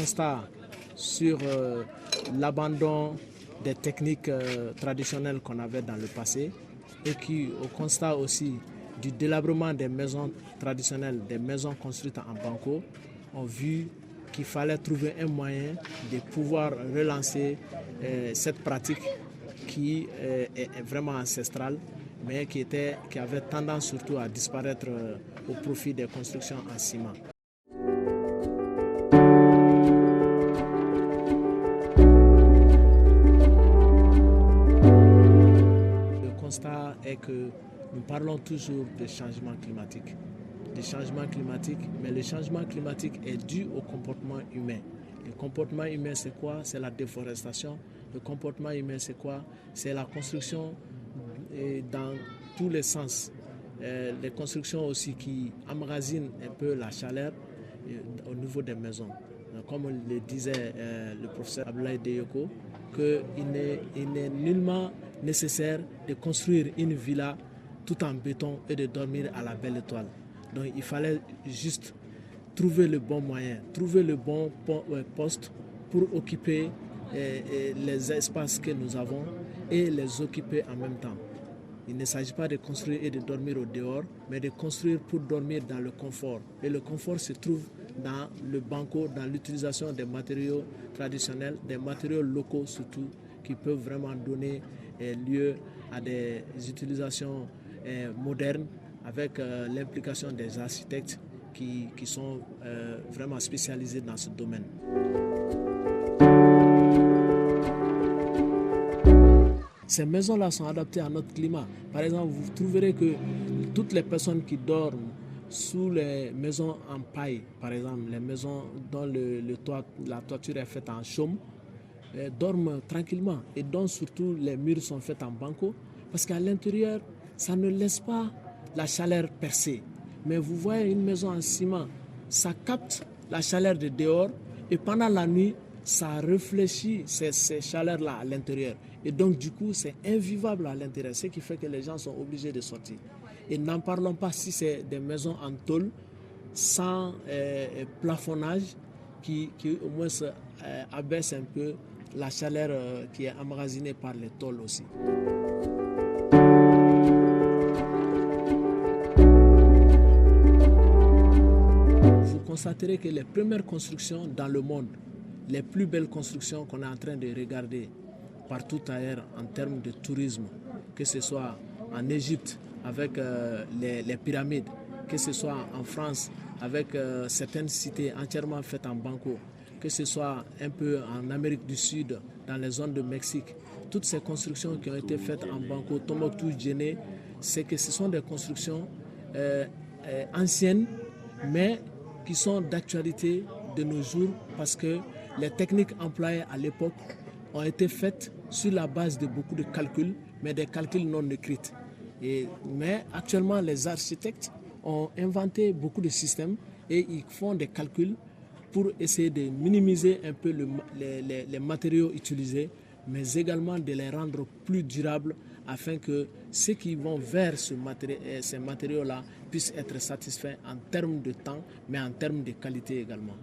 constat sur l'abandon des techniques traditionnelles qu'on avait dans le passé et qui, au constat aussi du délabrement des maisons traditionnelles, des maisons construites en banco, ont vu qu'il fallait trouver un moyen de pouvoir relancer cette pratique qui est vraiment ancestrale, mais qui avait tendance surtout à disparaître au profit des constructions en ciment. Le constat est que nous parlons toujours de changement climatique. Mais le changement climatique est dû au comportement humain. Le comportement humain, c'est quoi? C'est la déforestation. Le comportement humain, c'est quoi? C'est la construction dans tous les sens. Les constructions aussi qui emmagasinent un peu la chaleur au niveau des maisons. Comme le disait le professeur Abdoulaye Deyoko, qu'il n'est nullement nécessaire de construire une villa tout en béton et de dormir à la belle étoile. Donc il fallait juste trouver le bon moyen, trouver le bon poste pour occuper les espaces que nous avons et les occuper en même temps. Il ne s'agit pas de construire et de dormir au dehors, mais de construire pour dormir dans le confort. Et le confort se trouve dans le banco, dans l'utilisation des matériaux traditionnels, des matériaux locaux surtout, qui peuvent vraiment donner lieu à des utilisations modernes avec l'implication des architectes qui sont vraiment spécialisés dans ce domaine. Ces maisons-là sont adaptées à notre climat. Par exemple, vous trouverez que toutes les personnes qui dorment sous les maisons en paille, par exemple, les maisons dont la toiture est faite en chaume, dorment tranquillement. Et dont surtout les murs sont faits en banco, parce qu'à l'intérieur, ça ne laisse pas la chaleur percer. Mais vous voyez une maison en ciment, ça capte la chaleur de dehors et pendant la nuit, ça réfléchit ces chaleurs-là à l'intérieur. Et donc du coup, c'est invivable à l'intérieur, ce qui fait que les gens sont obligés de sortir. Et n'en parlons pas si c'est des maisons en tôle, sans plafonnage, qui au moins abaisse un peu la chaleur qui est emmagasinée par les tôles aussi. Vous constaterez que les premières constructions dans le monde, les plus belles constructions qu'on est en train de regarder partout ailleurs en termes de tourisme, que ce soit en Égypte avec les pyramides, que ce soit en France avec certaines cités entièrement faites en banco, que ce soit un peu en Amérique du Sud, dans les zones de Mexique, toutes ces constructions qui ont été faites en banco, Tombouctou, Djenné, c'est que ce sont des constructions anciennes, mais qui sont d'actualité de nos jours parce que les techniques employées à l'époque ont été faites sur la base de beaucoup de calculs, mais des calculs non écrits. Mais actuellement, les architectes ont inventé beaucoup de systèmes et ils font des calculs pour essayer de minimiser un peu les matériaux utilisés, mais également de les rendre plus durables afin que ceux qui vont vers ces matériaux-là puissent être satisfaits en termes de temps, mais en termes de qualité également.